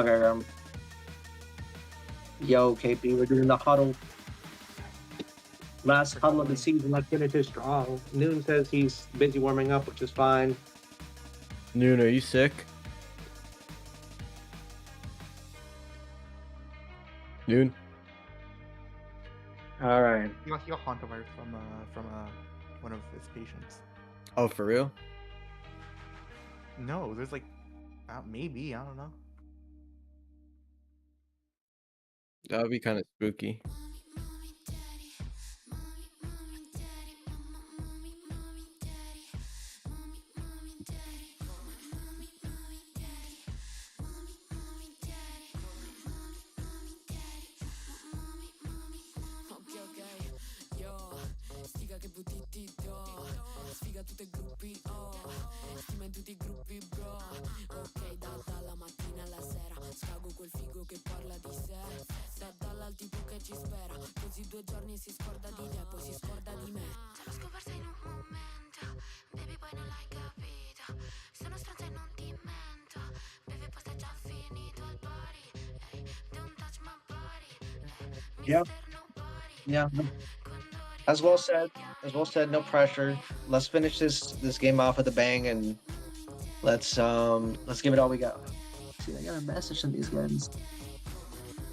Okay. Yo, KP, we're doing the huddle. Last huddle of the season. Let's finish it strong. Noon says he's busy warming up, which is fine. Noon, are you sick? Noon. All right. He got hantavirus from one of his patients. Oh, for real? No, there's like, maybe, I don't know. That would be kind of spooky. Sfiga tutti i gruppi, stima in tutti i gruppi, bro. Ok, dalla mattina alla sera scago quel figo che parla di sé. Dalla al tipo che ci spera. Così 2 giorni si scorda di te, poi si scorda di me. Te l'ho scoperta in un momento, baby poi non l'hai capito. Sono stronza e non ti mento, baby poi sta già finito il party. Don't touch my body, Yeah. Yeah. As well said, no pressure. Let's finish this game off with a bang, and let's give it all we got. See, I got a message from these guys.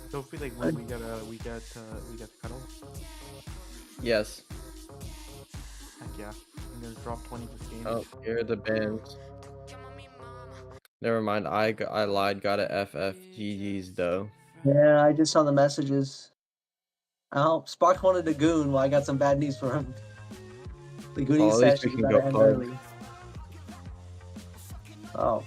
So if we like we get cuddle. Yes. Heck yeah, I'm gonna drop 20 this game. Oh, here are the bands. Never mind. I lied. Got a FFGG's though. Yeah, I just saw the messages. Oh, Spark wanted a goon. Well, I got some bad news for him. The Goonies Well, at least session we can gotta go end home. early. Oh.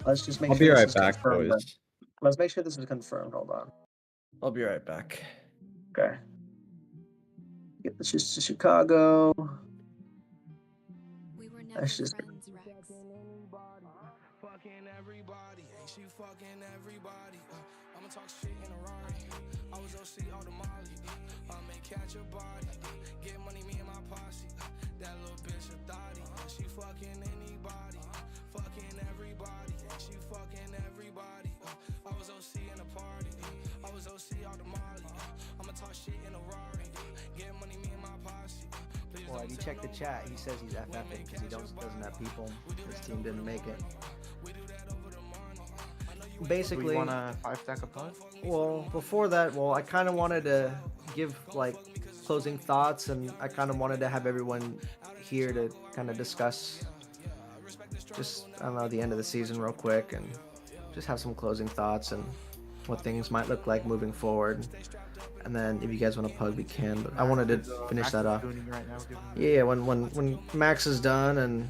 Let's just make I'll sure be this right is back, confirmed, boys. then. Let's make sure this is confirmed. Hold on. I'll be right back. Okay. Get this just to Chicago. We were never That's just friends, Rex. Fucking everybody, ain't she fucking everybody? I'ma talk shit in a Rari. I was OC all the Molly. I may catch a body. Get money, me and my posse. That little bitch a thotty. She fucking anybody. Fucking everybody. Ain't she fucking everybody? I was OC in a party. I was OC all the Molly. I'ma talk shit in a Rari. Get money, me and my posse. Well, you check the chat. He says he's FFing because he doesn't have people. His team didn't make it. Basically, we want a 5-stack of punt. well, before that, I kind of wanted to give like closing thoughts, and I kind of wanted to have everyone here to kind of discuss just, I don't know, the end of the season real quick, and just have some closing thoughts and what things might look like moving forward. And then if you guys want to pug, we can. But I wanted to finish that off. Right now, Yeah, when Max is done, and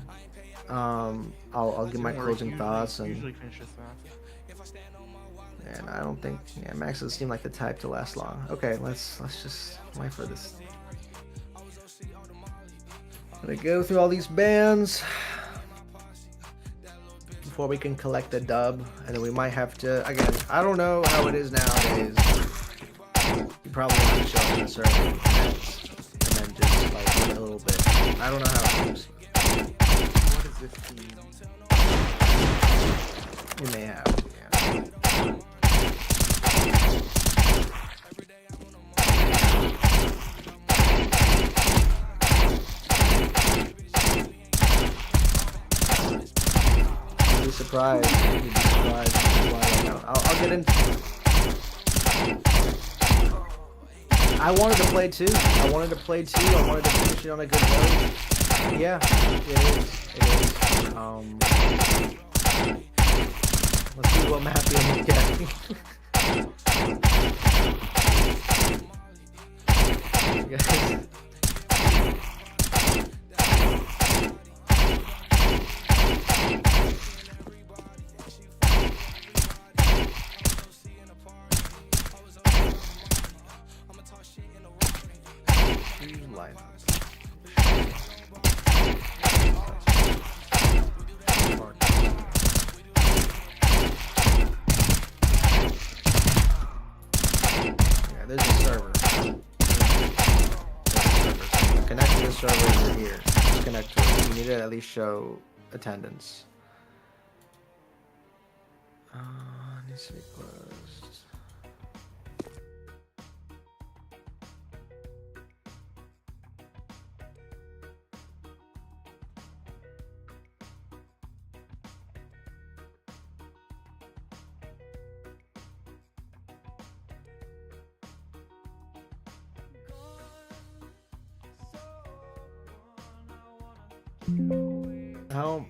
I'll give my closing thoughts, and usually finishes fast. and I don't think Max doesn't seem like the type to last long. Okay, let's just wait for this. Gonna go through all these bands before we can collect the dub, and then we might have to again. I don't know how it is nowadays. You probably have to show up in the server and then just like wait a little bit. I don't know how it works. What is this team? You may have to, yeah. You'd be surprised. You'd be surprised. I'll get into. I wanted to play too. I wanted to finish it on a good note. Yeah, it is. Let's see what map you're getting. Guys. There's a server. Connect to the server, you're here. Just connect to it. You need to at least show attendance. Needs to be closed. Oh,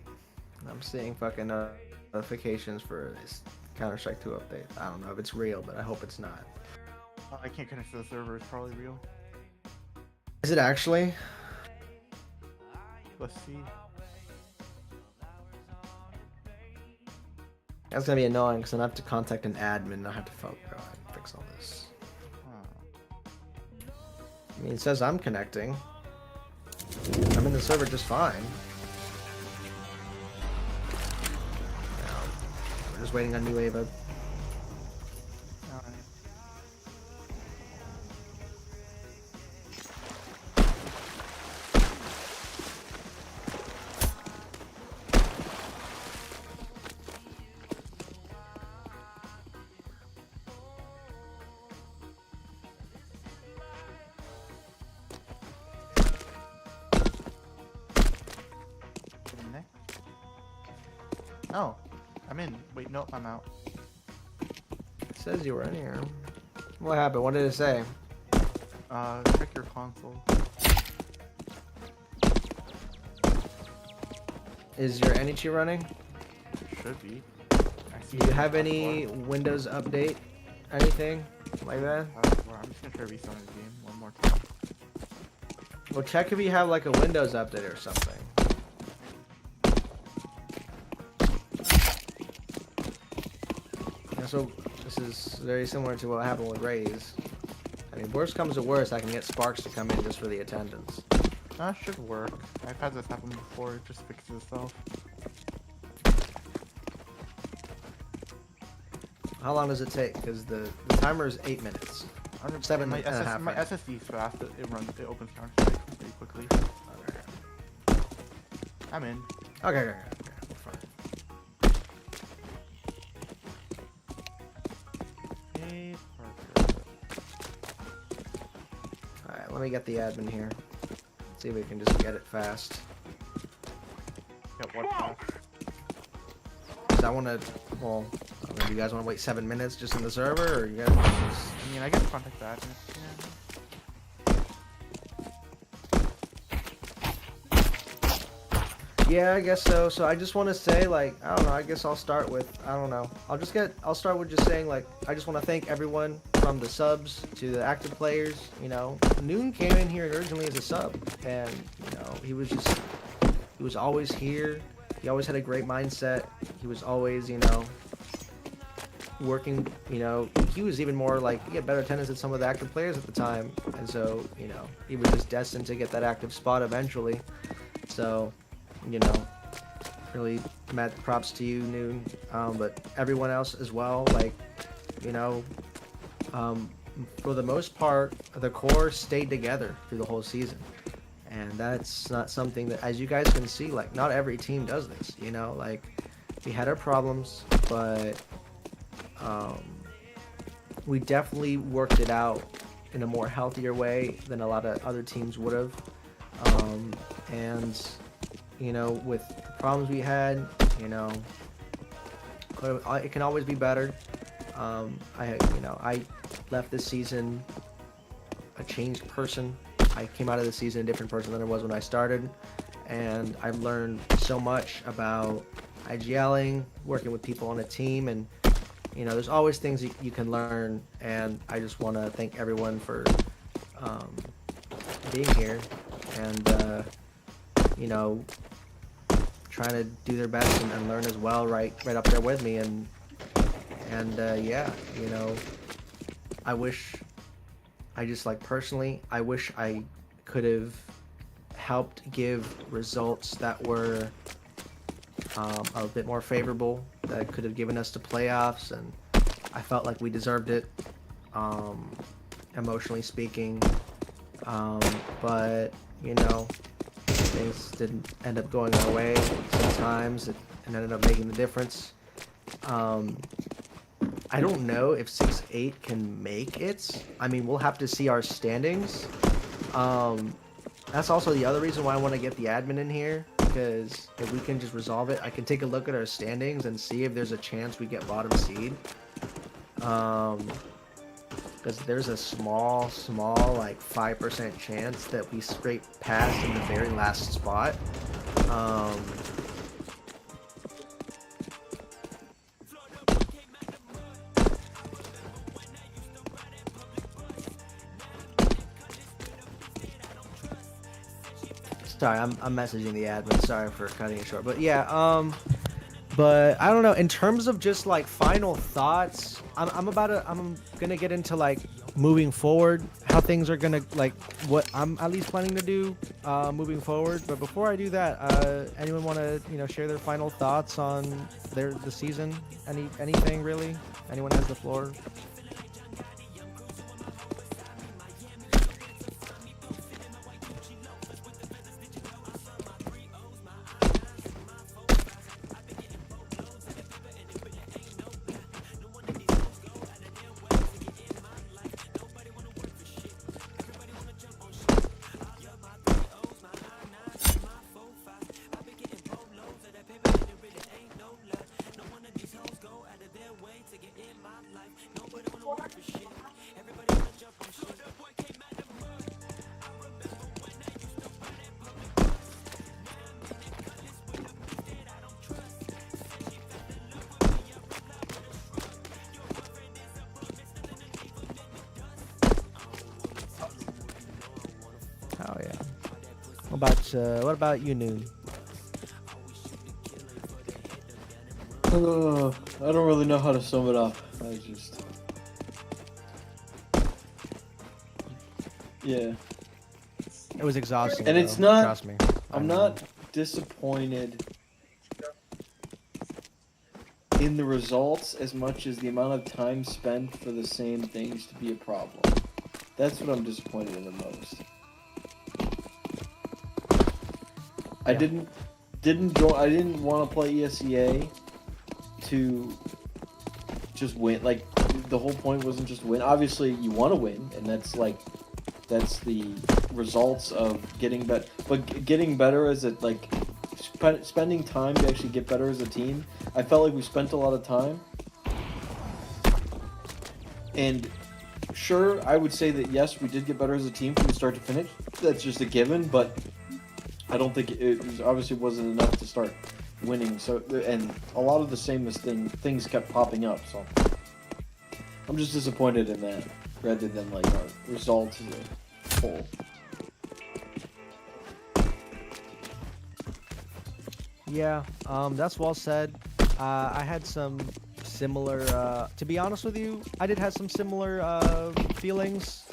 I'm seeing fucking notifications for this Counter-Strike 2 update. I don't know if it's real, but I hope it's not. I can't connect to the server. It's probably real. Is it actually? Let's see. That's gonna be annoying because then I have to contact an admin and I have to go ahead and fix all this. I mean, it says I'm connecting. I'm in the server just fine. We're just waiting on New Ava. Oh, I'm in. Wait, no, I'm out. It says you were in here. What happened? What did it say? Check your console. Is your Enichi running? Should be. Do you have any Windows update? Anything like that? I'm just gonna try restarting the game one more time. Well, check if you have like a Windows update or something. Yeah, so this is very similar to what happened with Raze. I mean, worst comes to worst, I can get Sparks to come in just for the attendance. That should work. I've had this happen before. It just fixes itself. How long does it take? Because the timer is 8 minutes. 7 my and a half My minutes. SSD is fast. It opens Counter-Strike pretty quickly. Okay. I'm in. Okay, we're fine. Hey, Parker. Alright, let me get the admin here. See if we can just get it fast. Get what fast? Cause I want to, well, I don't know, do you guys want to wait 7 minutes just in the server, or you guys wanna just... I mean, I guess contact that. Yeah, I guess so. So I just want to say, like, I don't know, I guess I'll start with, I don't know. I'll start with just saying, like, I just want to thank everyone from the subs to the active players, you know. Noon came in here originally as a sub, and, you know, he was always here. He always had a great mindset. He was always, you know, working, you know, he was even more like, he had better attendance than some of the active players at the time. And so, you know, he was just destined to get that active spot eventually. So, you know, really mad props to you, Noon. But everyone else as well, like, you know, for the most part, the core stayed together through the whole season. And that's not something that, as you guys can see, like, not every team does this, you know, like, we had our problems, but we definitely worked it out in a more healthier way than a lot of other teams would have. And, you know, with the problems we had, you know, it can always be better. I left this season a changed person. I came out of the season a different person than I was when I started, and I've learned so much about IGLing, working with people on a team, and, you know, there's always things you can learn, and I just want to thank everyone for being here and, you know, trying to do their best and learn as well right up there with me, and yeah, you know, I wish I could have helped give results that were a bit more favorable, that could have given us the playoffs, and I felt like we deserved it, emotionally speaking. But, you know, things didn't end up going our way. Sometimes it ended up making the difference. I don't know if 6-8 can make it. I mean, we'll have to see our standings. That's also the other reason why I want to get the admin in here, because if we can just resolve it, I can take a look at our standings and see if there's a chance we get bottom seed. Because there's a small, like 5% chance that we scrape past in the very last spot. Sorry, I'm messaging the admin. Sorry for cutting it short, but yeah, but I don't know. In terms of just like final thoughts, I'm gonna get into like moving forward, how things are gonna like what I'm at least planning to do moving forward. But before I do that, anyone want to share their final thoughts on the season? Anything really? Anyone has the floor. Oh yeah. What about you, Noon? I don't really know how to sum it up. Yeah. It was exhausting. And though, it's not. Trust me. I'm not disappointed in the results as much as the amount of time spent for the same things to be a problem. That's what I'm disappointed in the most. I didn't want to play ESEA to just win. Like, the whole point wasn't just win. Obviously, you want to win, and that's the results of getting better. But getting better as a spending time to actually get better as a team. I felt like we spent a lot of time, and sure, I would say that yes, we did get better as a team from start to finish. That's just a given, but I don't think it obviously wasn't enough to start winning. So, and a lot of the same things kept popping up. So, I'm just disappointed in that rather than like our results as a whole. Yeah, that's well said. I had some similar, to be honest with you, I did have some similar feelings,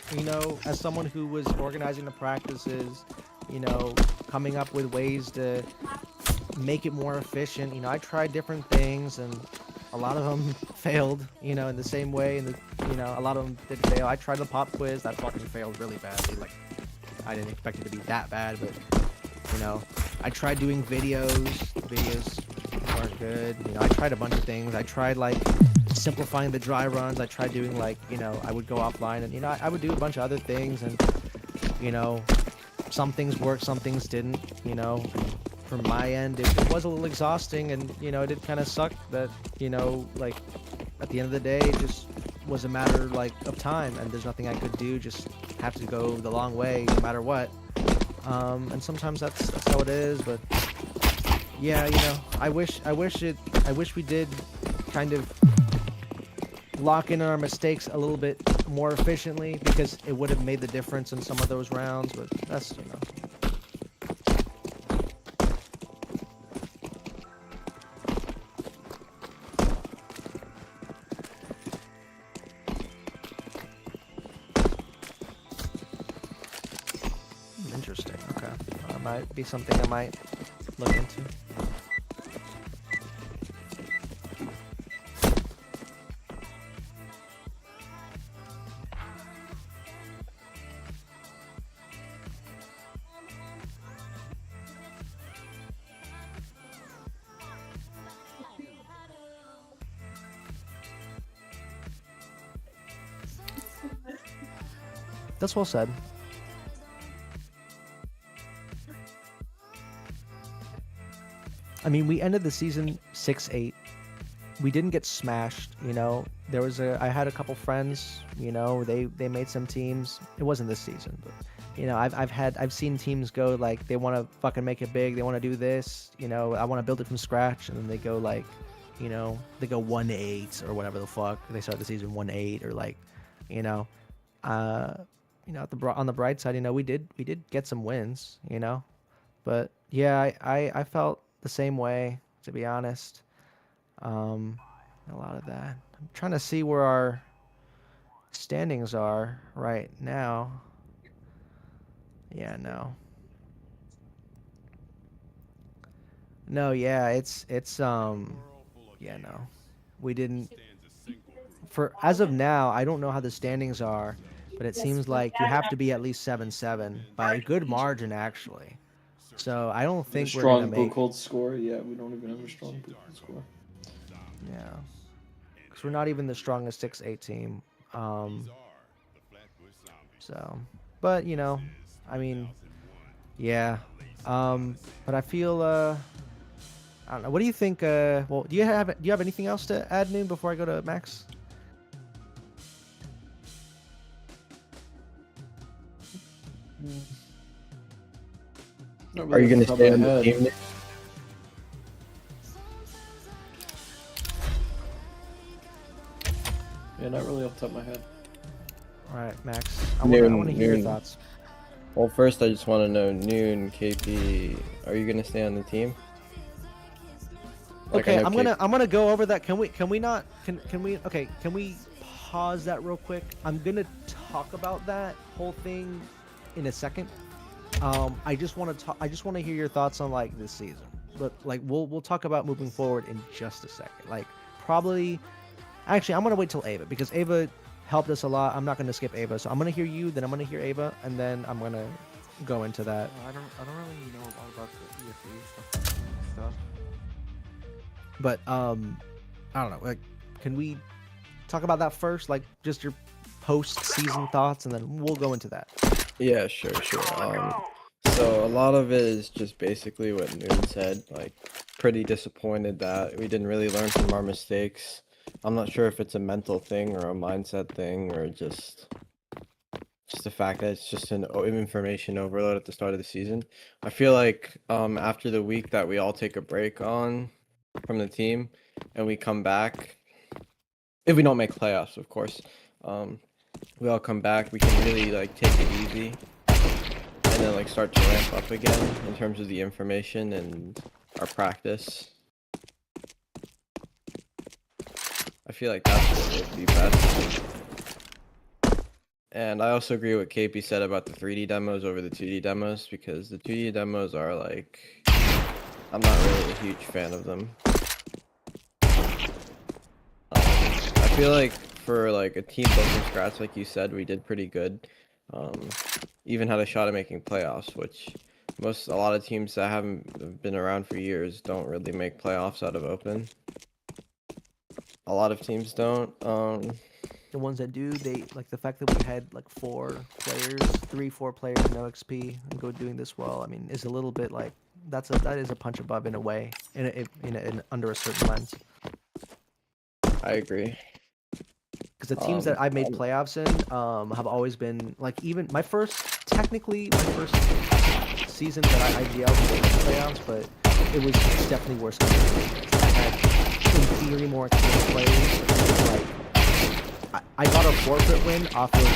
as someone who was organizing the practices, coming up with ways to make it more efficient. I tried different things and a lot of them failed, in the same way, and a lot of them did fail. I tried the pop quiz, that fucking failed really badly. Like, I didn't expect it to be that bad, but I tried doing videos weren't good. I tried a bunch of things. I tried like simplifying the dry runs. I tried doing like, I would go offline and I would do a bunch of other things, and some things worked, some things didn't. From my end, it was a little exhausting, and it did kind of suck that like at the end of the day it just was a matter like of time, and there's nothing I could do, just have to go the long way no matter what. And sometimes that's how it is, but yeah, I wish we did kind of lock in on our mistakes a little bit more efficiently, because it would have made the difference in some of those rounds, but that's interesting. Okay, that might be something I might look into. That's well said. I mean, we ended the season 6-8. We didn't get smashed, you know. I had a couple friends, you know, they made some teams. It wasn't this season, but you know, I've seen teams go like they want to fucking make it big. They want to do this, you know. I want to build it from scratch, and then they go like, you know, they go 1-8 or whatever the fuck. They start the season 1-8 or like, you know, on the bright side, you know, we did get some wins, you know, but yeah, I felt the same way, to be honest. A lot of that. I'm trying to see where our standings are right now. Yeah, no. No, yeah, it's yeah, no. We didn't for as of now, I don't know how the standings are, but it seems like you have to be at least 7-7 by a good margin actually. So I don't A think we're gonna strong make bookhold score. Yeah, we don't even have a strong bookhold score. yeah. Because we're not even the strongest 6-8 team. So, but you know, I mean, yeah. But I feel I don't know. What do you think? Well, do you have anything else to add, Noon, before I go to Max? Not Are really you off going the to top of stay my on the head. team? Yeah, not really off the top of my head. All right, Max. I want to hear your Noon. thoughts. Well, first I just want to know, Noon, KP, are you going to stay on the team? Like, I Okay, know I'm gonna go over that. Can we not can we okay, can we pause that real quick? I'm gonna talk about that whole thing in a second. I just want to hear your thoughts on like this season. But like we'll talk about moving forward in just a second. Like probably actually I'm gonna wait till Ava because Ava helped us a lot. I'm not gonna skip Ava, so I'm gonna hear you, then I'm gonna hear Ava, and then I'm gonna go into that. I don't really know a lot about the ESA stuff. But I don't know. Like, can we talk about that first? Like, just your post-season thoughts, and then we'll go into that. Yeah, sure. So a lot of it is just basically what Noon said, like pretty disappointed that we didn't really learn from our mistakes. I'm not sure if it's a mental thing or a mindset thing or just the fact that it's just an information overload at the start of the season. I feel like after the week that we all take a break on from the team and we come back, if we don't make playoffs, of course, we all come back, we can really like take it easy and then like start to ramp up again in terms of the information and our practice. I feel like that's what would be best. And I also agree with what KP said about the 3D demos over the 2D demos because the 2D demos are like, I'm not really a huge fan of them. I feel like for like a team built from scratch, like you said, we did pretty good. Even had a shot at making playoffs, which a lot of teams that haven't been around for years don't really make playoffs out of open. A lot of teams don't. The ones that do, they like the fact that we had like 4 players, no XP, and go doing this well. I mean, is a little bit like that is a punch above in a way, in under a certain lens. I agree. Because the teams that I've made playoffs in have always been like even my first season that I IGL in playoffs, but it was definitely worse. I had in theory more experienced players. Like I got a forfeit win off of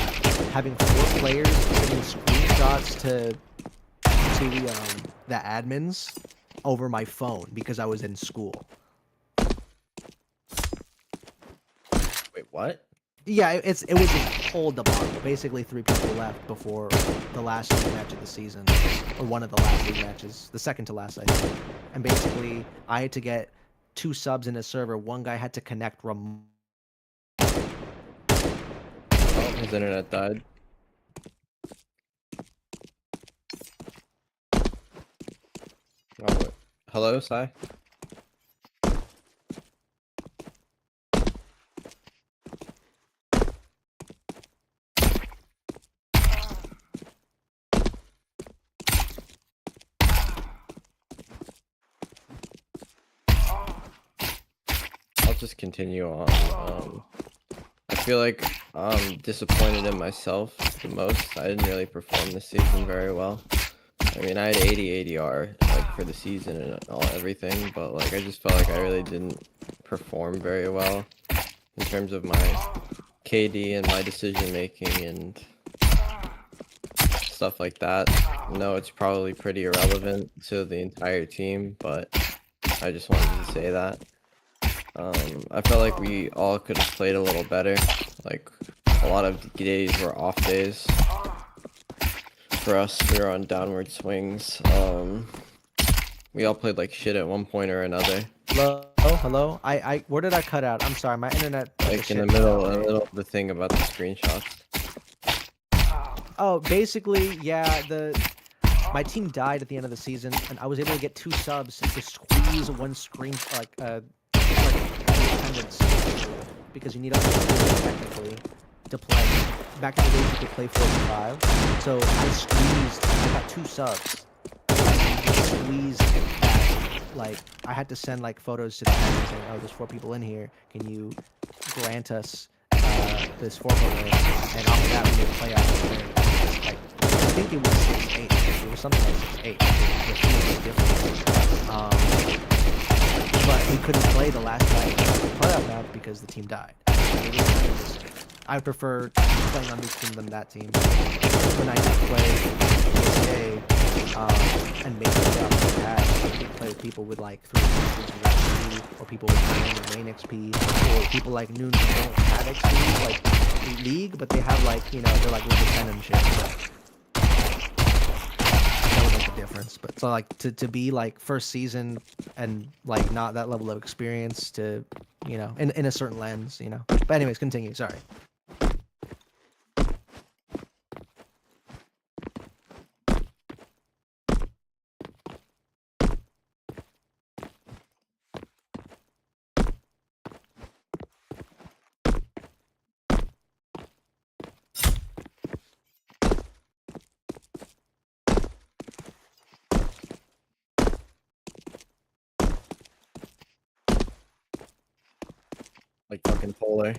having 4 players sending screenshots to the admins over my phone because I was in school. Wait, what? Yeah, it was a whole debacle. Basically, 3 people left before the last league match of the season, or one of the last league matches, the second to last, I think. And basically, I had to get 2 subs in a server. One guy had to connect remote. Oh, his internet died. Oh, wait. Hello, Sai? just continue on. I feel like I'm disappointed in myself the most. I didn't really perform this season very well. I mean, I had 80 ADR like for the season and everything, but like I just felt like I really didn't perform very well in terms of my KD and my decision making and stuff like that. No, it's probably pretty irrelevant to the entire team, but I just wanted to say that. I felt like we all could have played a little better. Like, a lot of days were off days. For us, we were on downward swings. We all played like shit at one point or another. Hello. Where did I cut out? I'm sorry, my internet. Like in the middle of the thing about the screenshots. Oh, basically, yeah. My team died at the end of the season, and I was able to get 2 subs to squeeze one screen attendance because you need a technically to play. Back in the days, you could play 45. So I got 2 subs. Squeezed that, like, I had to send like photos to the admin saying, "Oh, there's 4 people in here. Can you grant us this 4 photo?" And off of that, we would play out. Like, I think it was 6-8. It was something like 6-8. It was different. But we couldn't play the last night playoff map because the team died. It was kind of just, I prefer playing on this team than that team. When I did play PSA and make the playoffs like that, I could play with people with like 3 XP, or people with main XP, or people like Noon who don't have XP, like in League, but they have like, you know, they're like level 10 and shit. So that would make a difference. But so like to be like first season and like not that level of experience to, you know, in a certain lens, you know. But anyways, continue. Sorry. Like fucking polar.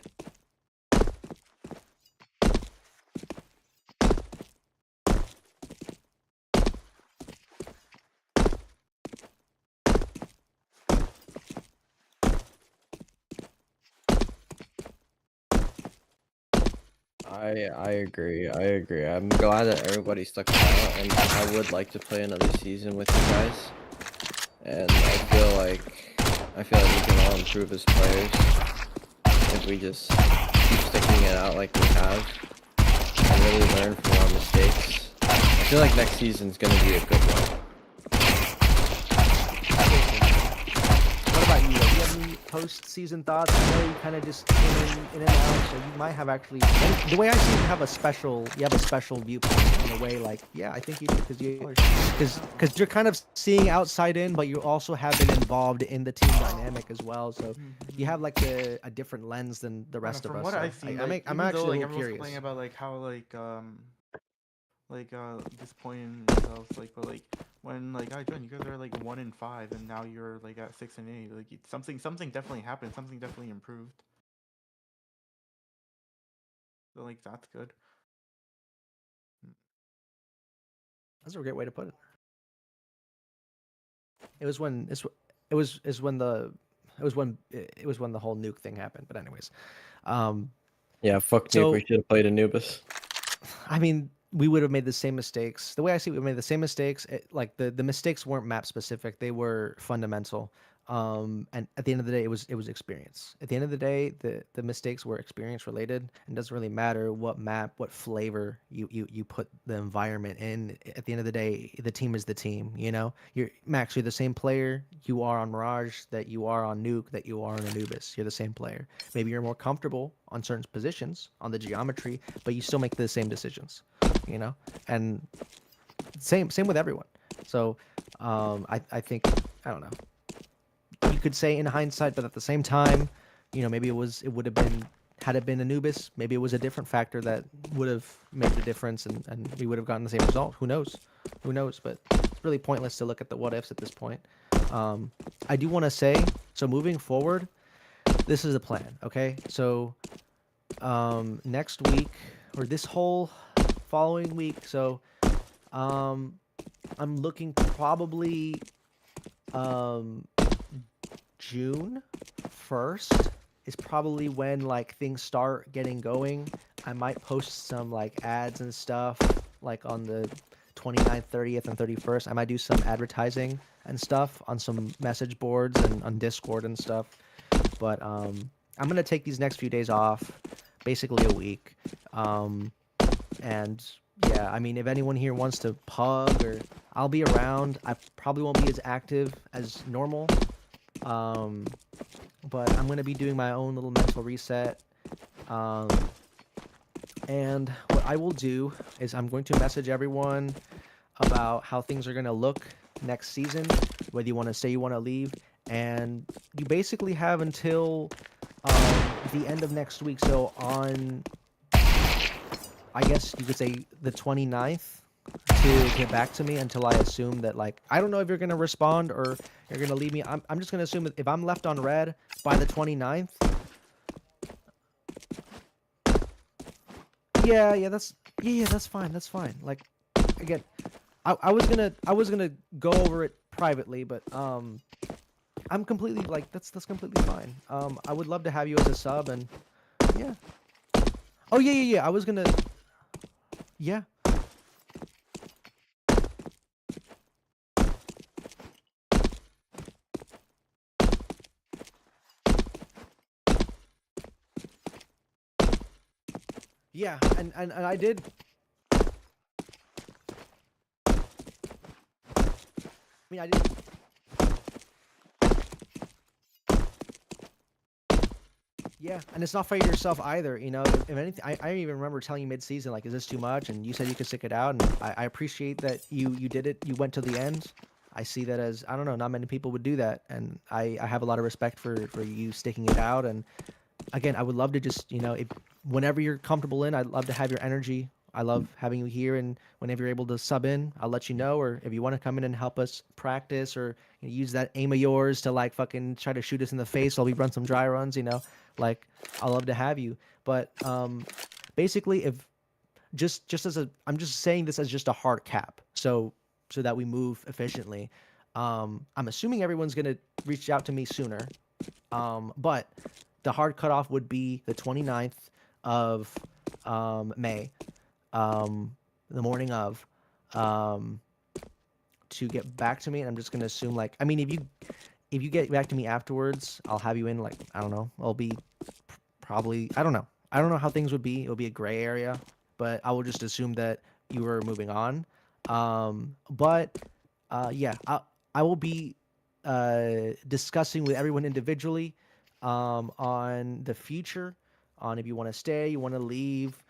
I agree. I agree. I'm glad that everybody stuck it out, and I would like to play another season with you guys. And I feel like we can all improve as players if we just keep sticking it out like we have and really learn from our mistakes. I feel like next season's gonna be a good one. What about you? Do you have any post-season thoughts? I know you kind of just came in and out, so you might have actually. The way I see it, you have a special viewpoint in a way. Like, yeah, I think you do because you're kind of seeing outside in, but you also have been involved in the team dynamic as well. So you have like a different lens than the rest of us. From what So I've seen, I'm even actually though, a like, little everyone's curious. complaining about like how disappointed in themselves, like, but like when like I joined, you guys are like 1-5, and now you're like at 6-8. Like something definitely happened. Something definitely improved. So like that's good. That's a great way to put it. It was when it was when the whole nuke thing happened. But anyways, Yeah, fuck So- Nuke. We should have played Anubis. I mean, we would have made the same mistakes. The way I see it, we made the same mistakes. Like the mistakes weren't map specific; they were fundamental. And at the end of the day, it was experience. At the end of the day, the mistakes were experience related, and it doesn't really matter what map, what flavor you put the environment in. At the end of the day, the team is the team. You know, you're Max. You're the same player you are on Mirage, that you are on Nuke, that you are on Anubis. You're the same player. Maybe you're more comfortable on certain positions on the geometry, but you still make the same decisions. You know, and same with everyone. So I think, I don't know. You could say in hindsight, but at the same time, you know, maybe it would have been, had it been Anubis, maybe it was a different factor that would have made the difference, and we would have gotten the same result. Who knows? But it's really pointless to look at the what ifs at this point. I do want to say, so moving forward, this is the plan. Okay, so next week or this whole following week. So I'm looking probably um June 1st is probably when like things start getting going. I might post some like ads and stuff like on the 29th, 30th, and 31st. I might do some advertising and stuff on some message boards and on Discord and stuff. But I'm gonna take these next few days off, basically a week. Um, and yeah, I mean, if anyone here wants to pug or I'll be around. I probably won't be as active as normal. Um, but I'm gonna be doing my own little mental reset. Um, and what I will do is I'm going to message everyone about how things are gonna look next season, whether you want to say you want to leave, and you basically have until the end of next week. So on, I guess you could say the 29th to get back to me until I assume that like I don't know if you're gonna respond or you're gonna leave me. I'm just gonna assume that if I'm left on red by the 29th. Yeah, that's fine. That's fine. Like again, I was gonna go over it privately, but I'm completely like that's completely fine. I would love to have you as a sub and yeah. Oh yeah. I was gonna yeah. Yeah, and I did. I mean, I did. Yeah, and it's not fair to yourself either. You know, if anything, I even remember telling you mid-season, like, is this too much? And you said you could stick it out, and I appreciate that you did it. You went to the end. I see that as I don't know, not many people would do that, and I have a lot of respect for you sticking it out. And again, I would love to just, if whenever you're comfortable in, I'd love to have your energy. I love having you here, and whenever you're able to sub in, I'll let you know. Or if you want to come in and help us practice, or use that aim of yours to like fucking try to shoot us in the face while we run some dry runs, like I'll love to have you. But basically, if just as a, I'm just saying this as just a hard cap, so that we move efficiently. I'm assuming everyone's gonna reach out to me sooner, but the hard cutoff would be the 29th of May, the morning of, um, to get back to me. And I'm just gonna assume like, I mean, if you get back to me afterwards, I'll have you in like I don't know. I'll be probably I don't know. I don't know how things would be. It'll be a gray area, but I will just assume that you were moving on. But yeah, I will be discussing with everyone individually on the future, on if you want to stay, you want to leave,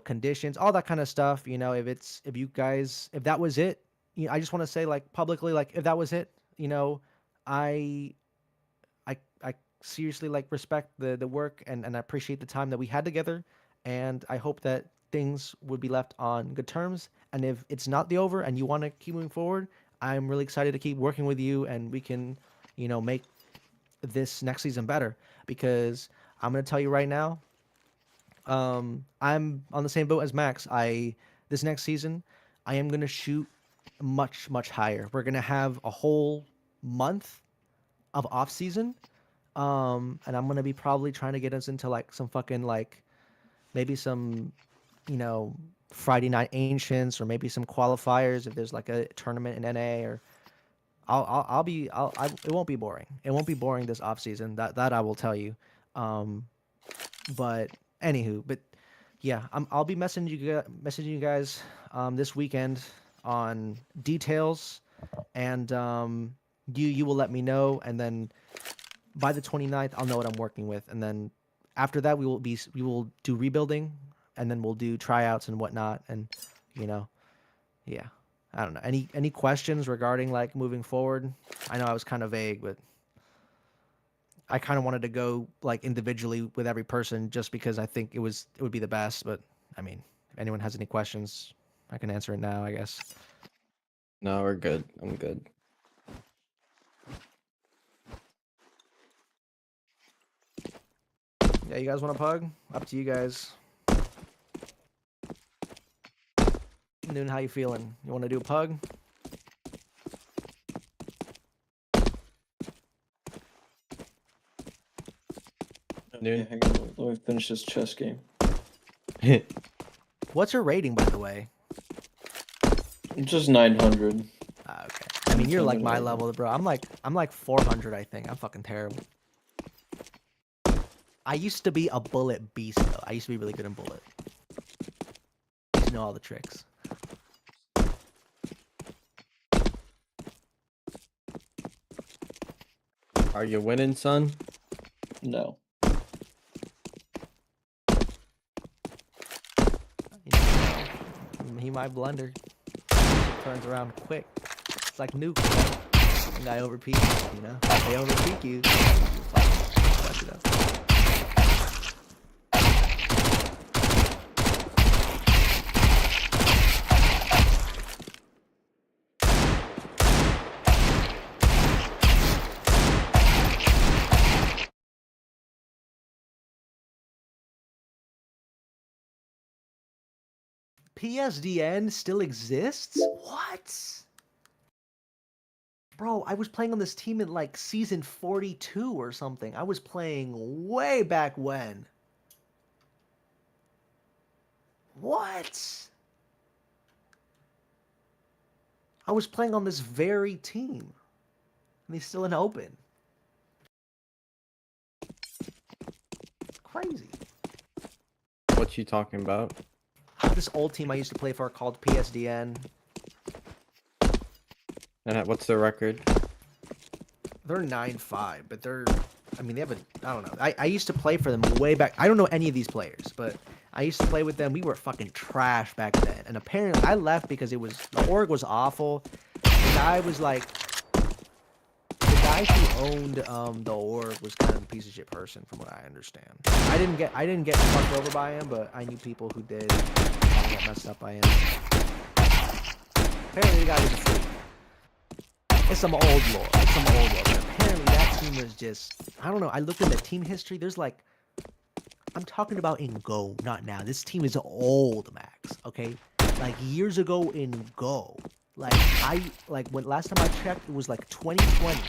conditions, all that kind of stuff. If you guys, if that was it, I just want to say like publicly, like if that was it, I, I seriously like respect the work and I appreciate the time that we had together, and I hope that things would be left on good terms. And if it's not the over and you want to keep moving forward, I'm really excited to keep working with you, and we can, make this next season better. Because I'm gonna tell you right now, I'm on the same boat as Max. This next season, I am gonna shoot much higher. We're gonna have a whole month of off season, and I'm gonna be probably trying to get us into like some fucking like maybe some, you know, Friday night ancients or maybe some qualifiers if there's like a tournament in NA or it won't be boring. It won't be boring this off season. That I will tell you. Um, but but yeah, I'll be messaging you guys this weekend on details, and you will let me know, and then by the 29th I'll know what I'm working with, and then after that we will do rebuilding, and then we'll do tryouts and whatnot, and you know, yeah. I don't know. Any questions regarding like moving forward? I know I was kind of vague, but I kind of wanted to go like individually with every person just because I think it would be the best. But I mean, if anyone has any questions, I can answer it now, I guess. No, we're good. I'm good. Yeah, you guys want a pug? Up to you guys. Noon, how you feeling? You want to do a pug? Noon. Hang on, let me finish this chess game. What's your rating, by the way? Just 900. Okay. I mean, you're like my level, bro. I'm like 400, I think. I'm fucking terrible. I used to be a bullet beast, though. I used to be really good in bullet. I used to know all the tricks. Are you winning, son? No. He might blunder. Turns around quick. It's like Nuke. One guy overpeaks, you know? They overpeak you. Fuck it up. PSDN still exists? What? Bro, I was playing on this team in like season 42 or something. I was playing way back when. What? I was playing on this very team. And he's still in open. Crazy. What you talking about? This old team I used to play for called PSDN. And what's their record? They're 9-5, but they're... I mean, they have a... I don't know. I used to play for them way back. I don't know any of these players, but I used to play with them. We were fucking trash back then. And apparently, I left because it was... The org was awful. The guy was like... The guy who owned the org was kind of a piece of shit person, from what I understand. I didn't get fucked over by him, but I knew people who did. I got messed up by him. Apparently, the guy was a freak. It's some old lore. It's some old lore. But apparently that team was just... I don't know. I looked in the team history. There's like... I'm talking about in Go, not now. This team is old, Max. Okay? Like years ago in Go. When last time I checked, it was like 2020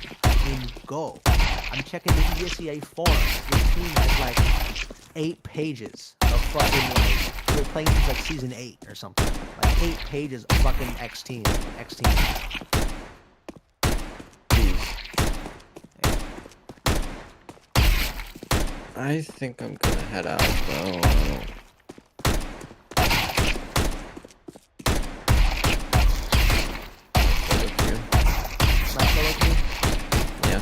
in Go. I'm checking the ESEA forum. Your team has like 8 pages of fucking like... We're playing since like season 8 or something. Like 8 pages of fucking X team. I think I'm gonna head out, bro. Yeah.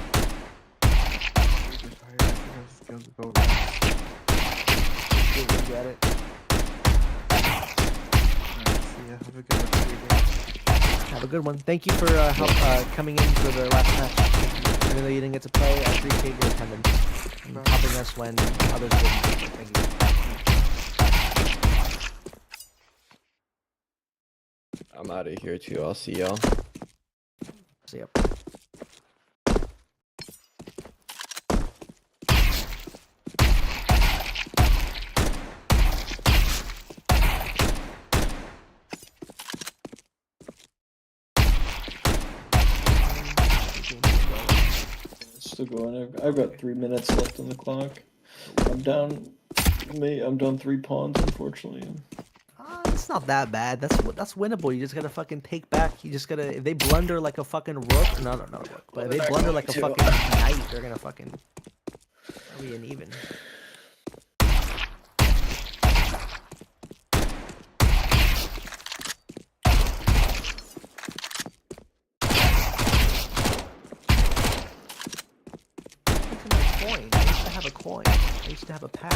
Get it. Have a good one. Thank you for coming in for the last match. Even though you didn't get to play, I appreciate your attendance and helping us when others didn't. Thank you. I'm out of here too. I'll see y'all. See ya. Still going. I've got 3 minutes left on the clock. I'm down 3 pawns, unfortunately. It's not that bad. That's winnable. You just gotta fucking take back. You just gotta... If they blunder like a fucking rook... No, not a rook. But if they blunder like a fucking knight, they're gonna fucking... That'll be an even. Coin. I used to have a coin. I used to have a pack.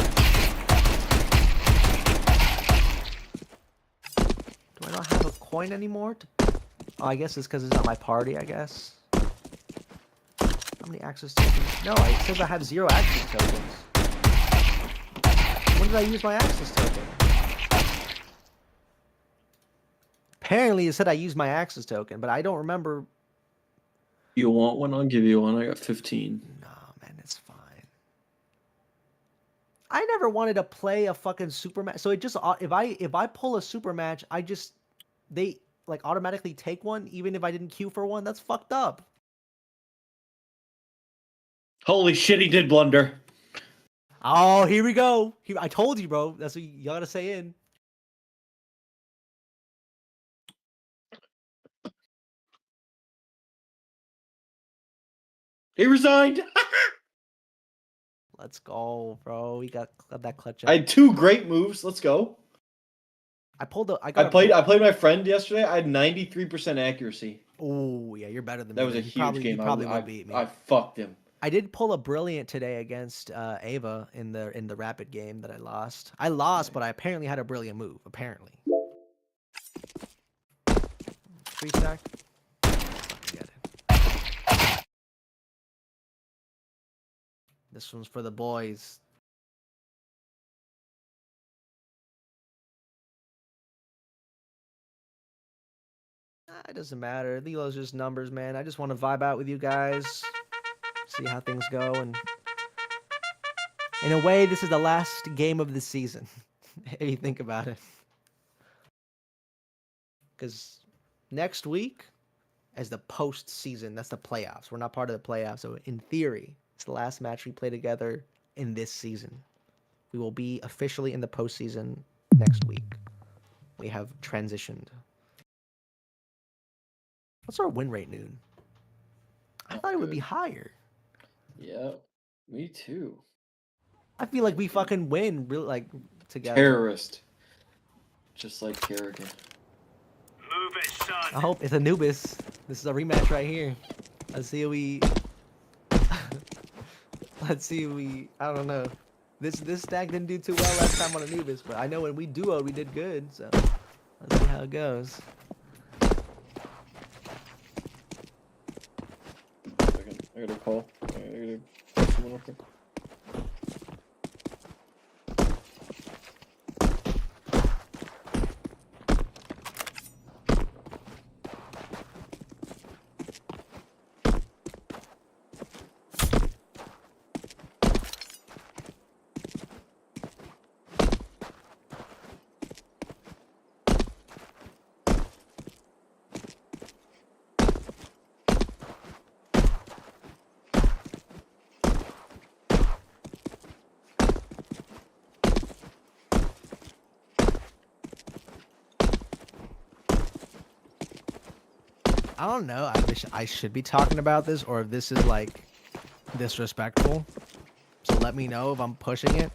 Do I not have a coin anymore? Oh, I guess it's because it's not my party, I guess. How many access tokens? No, it says I have 0 access tokens. When did I use my access token? Apparently it said I used my access token, but I don't remember. You want one? I'll give you one. I got 15. Nah, man, it's fine. I never wanted to play a fucking super match. So it just if I pull a super match, they like automatically take one even if I didn't queue for one. That's fucked up. Holy shit, he did blunder. Oh, here we go. I told you, bro. That's what you gotta say in. He resigned. Let's go, bro. We got that clutch. I had 2 great moves. Let's go. I pulled the. I played my friend yesterday. I had 93% accuracy. Oh yeah, you're better than That me. was a You huge game. You probably would beat me. I fucked him. I did pull a brilliant today against Ava in the rapid game that I lost. I lost, but I apparently had a brilliant move. Apparently. 3 stack. Fucking get it. This one's for the boys. It doesn't matter. Lilo's just numbers, man. I just want to vibe out with you guys, see how things go, and in a way, this is the last game of the season. If you think about it, because next week is the postseason. That's the playoffs. We're not part of the playoffs, so in theory, it's the last match we play together in this season. We will be officially in the postseason next week. We have transitioned. What's our win rate, Noon? I thought it would be higher. Yeah, me too. I feel like we fucking win really like together. Terrorist. Just like Kerrigan. Move it, son. I hope it's Anubis. This is a rematch right here. Let's see if we let's see if we I don't know. This stack didn't do too well last time on Anubis, but I know when we duoed we did good, so let's see how it goes. I gotta call. I gotta call someone up here. I don't know. I wish I should be talking about this or if this is like disrespectful. So let me know if I'm pushing it.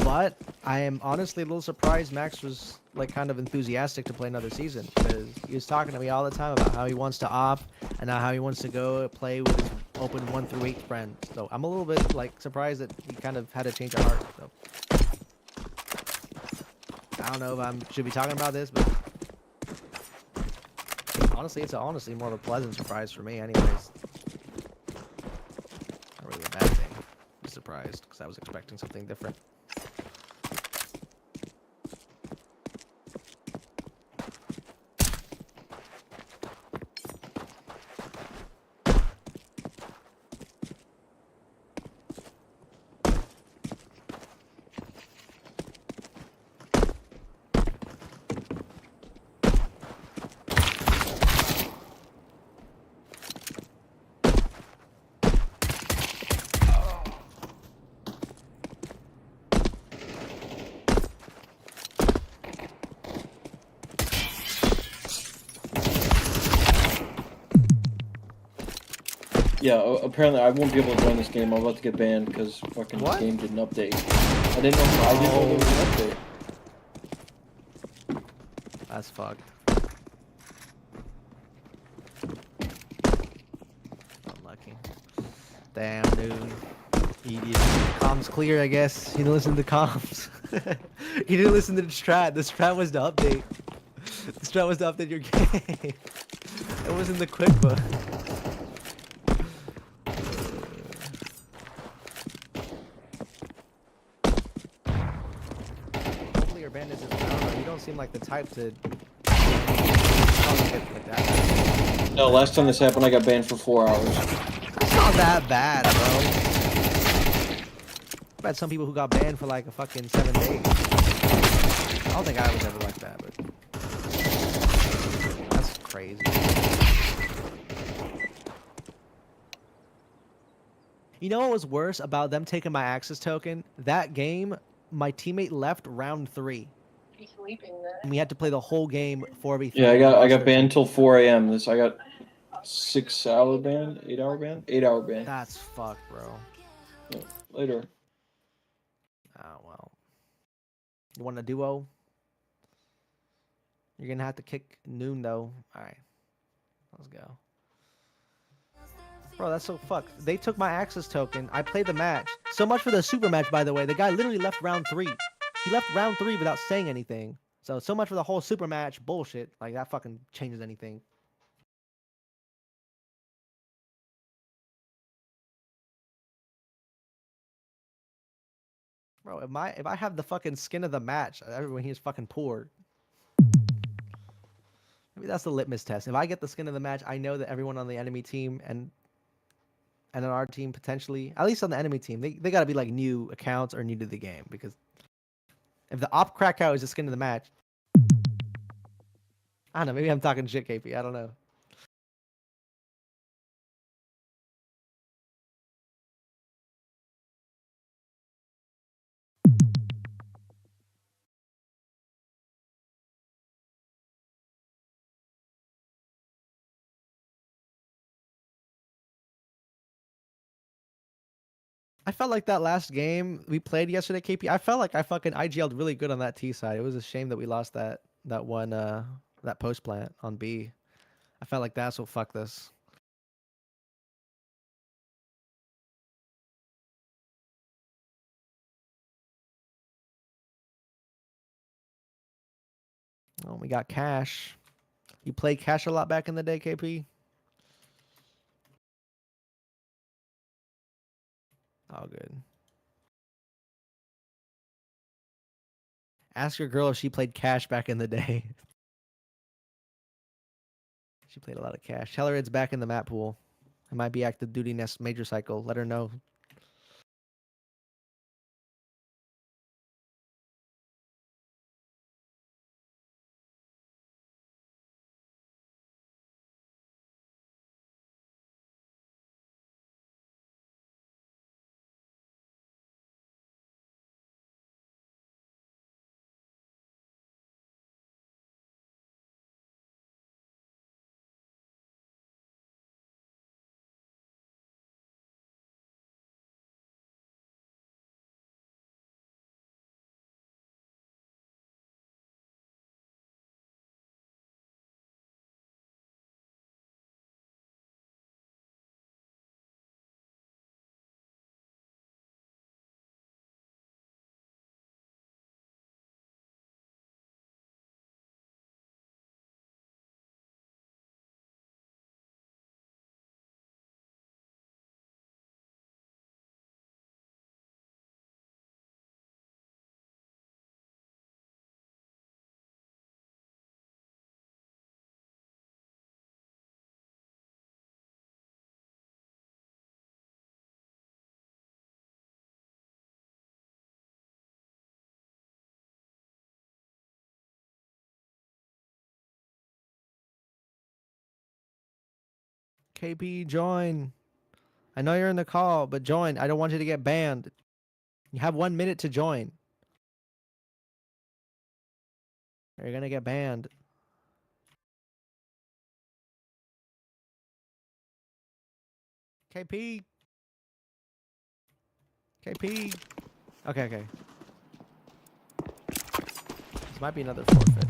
But I am honestly a little surprised Max was like kind of enthusiastic to play another season because he was talking to me all the time about how he wants to op and how he wants to go play with his open 1 through 8 friends. So I'm a little bit like surprised that he kind of had a change of heart. So I don't know if I should be talking about this, but honestly, it's honestly more of a pleasant surprise for me, anyways. Not really a bad thing. I'm surprised because I was expecting something different. Yeah, apparently I won't be able to join this game. I'm about to get banned because fucking What? this game didn't update. I didn't know there was an update. That's fucked. Unlucky. Damn, dude. Idiot. Comms clear, I guess. He didn't listen to the comms. He didn't listen to the strat. The strat was the update. The strat was to update your game. It wasn't the quick book. Hopefully your bandits is, I don't know, you don't seem like the type to like that. No, last time this happened, I got banned for 4 hours. It's not that bad, bro. I've had some people who got banned for like a fucking 7 days. I don't think I was ever like that, but that's crazy. You know what was worse about them taking my access token? That game, my teammate left round 3. And we had to play the whole game 4v3. Yeah, and we I lost got their banned token. till 4 a.m. I got 6-hour ban, 8-hour ban, 8-hour ban. That's fucked, bro. Yeah, later. Oh well. You want a duo? You're gonna have to kick Noon though. All right, let's go. Bro, that's so fucked. They took my access token. I played the match. So much for the super match, by the way. The guy literally left round 3. He left round 3 without saying anything. So much for the whole super match bullshit. Like, that fucking changes anything. Bro, if I have the fucking skin of the match, everyone here is fucking poor. Maybe that's the litmus test. If I get the skin of the match, I know that everyone on the enemy team and on our team potentially, at least on the enemy team, they gotta be like new accounts or new to the game, because if the op crack out is the skin of the match, I don't know, maybe I'm talking shit, KP, I don't know. I felt like that last game we played yesterday, KP, I felt like I fucking IGL'd really good on that T side. It was a shame that we lost that one that post plant on B. I felt like that's what fucked us. Oh, we got Cash. You played Cash a lot back in the day, KP? Oh, good. Ask your girl if she played Cash back in the day. She played a lot of Cash. Tell her it's back in the map pool. It might be active duty next major cycle. Let her know. KP, join. I know you're in the call, but join. I don't want you to get banned. You have 1 minute to join. Or you're gonna get banned. KP. KP. Okay. This might be another forfeit.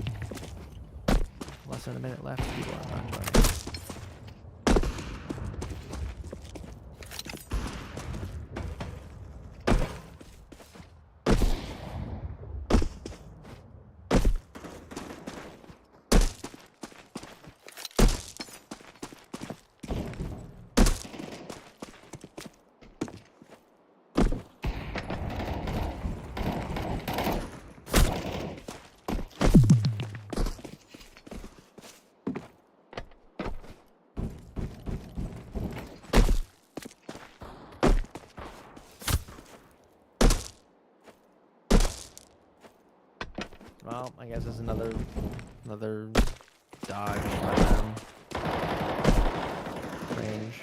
Less than a minute left. People are not running. Well, I guess it's another dodge by them. Range.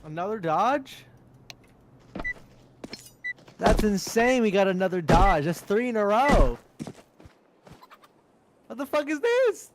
Another dodge? That's That's insane. We got another dodge. That's 3 in a row. What the fuck is this?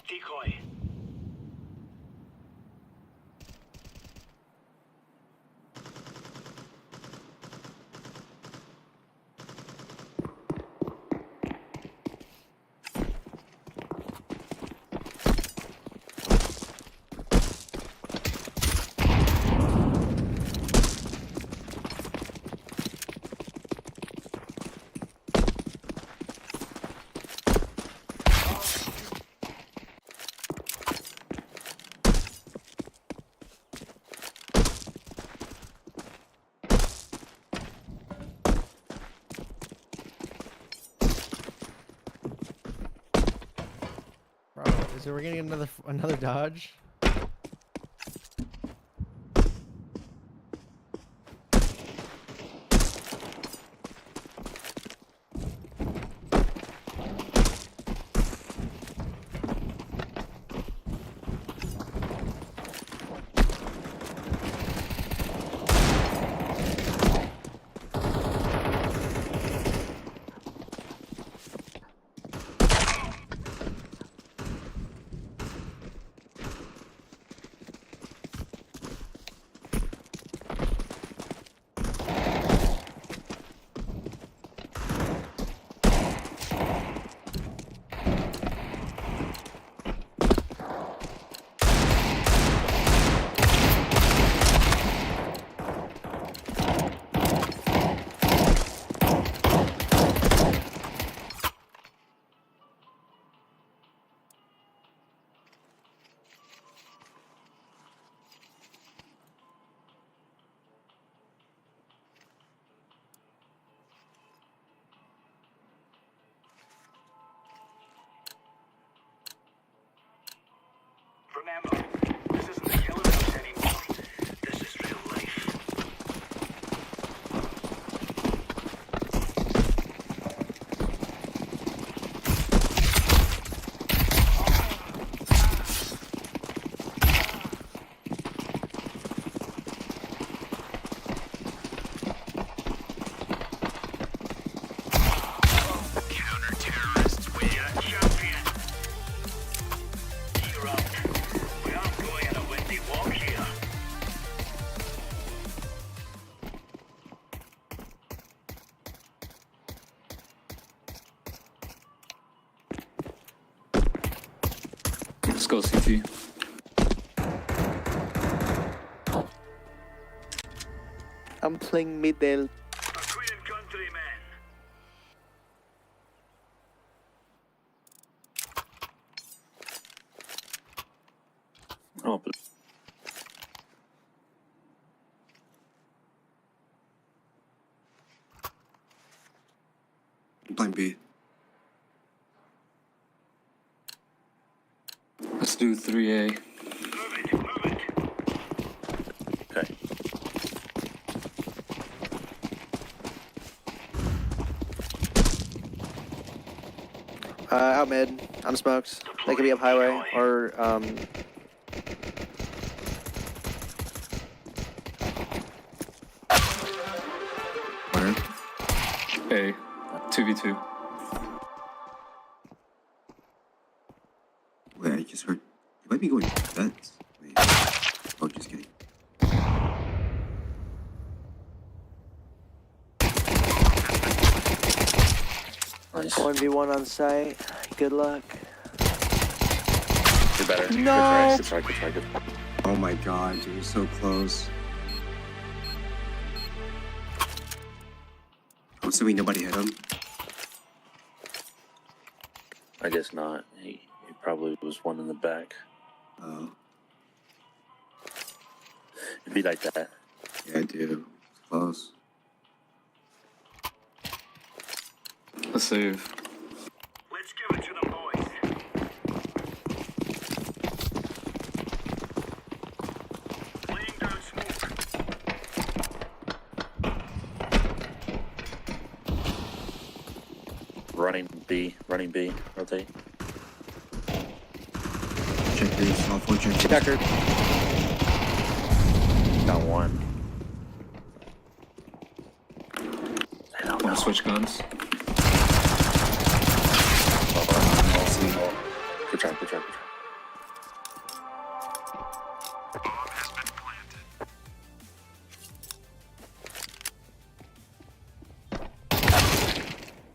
Decoy. Bro, is we're getting another dodge? Remember, this isn't the killer house anymore. This is real life. Counter-terrorists, we are champion. You're up. We are go CT. I'm playing middle. Korean countryman. Oh, but Playing B. let's do 3A. Move it, move it. Okay. Out mid. I'm smokes. They could be up highway or Where? A. 2v2. Wait, I just heard. You might be going vents. Wait. Oh, just kidding. Nice. 1v1 on site. Good luck. You're better. No. Good try, good try, good try. Oh my god, dude, you're so close. I'm assuming nobody hit him. I guess not. He probably was one in the back. Oh, It'd be like that. yeah, dude. It's close. Let's save. Let's give it to them, boys. Laying down smoke. Running B. Rotate. Check this. All four check. Tucker. Got one. I don't know. Wanna switch guns? Good try, good try, good try.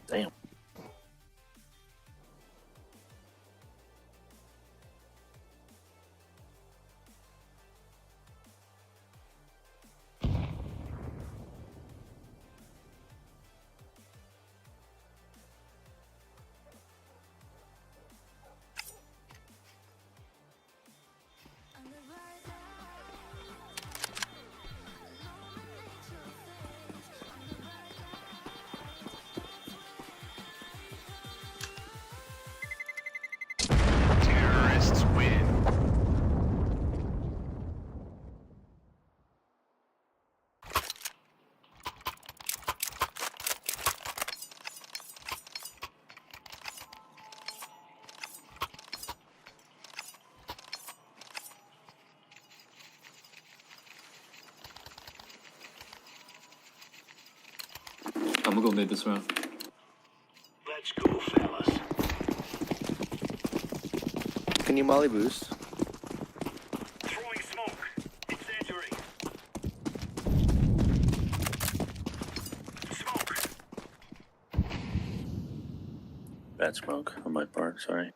Damn. Terrorists win. I'm gonna go mid this round. Let's go, fellas. Can you molly boost? Throwing smoke. Incendiary. Smoke. Bad smoke on my part, sorry.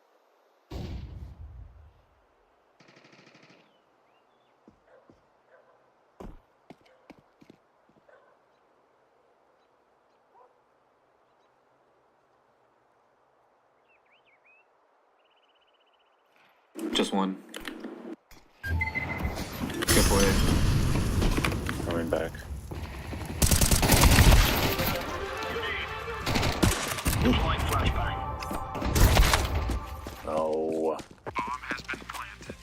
Just one. Careful A. Coming back. Deploying flashbang. Oh. Bomb has been planted.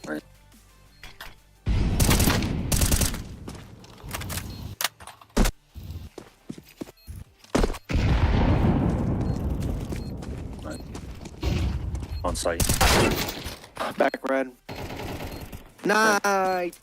Right. Right. On site. Back red. Nice.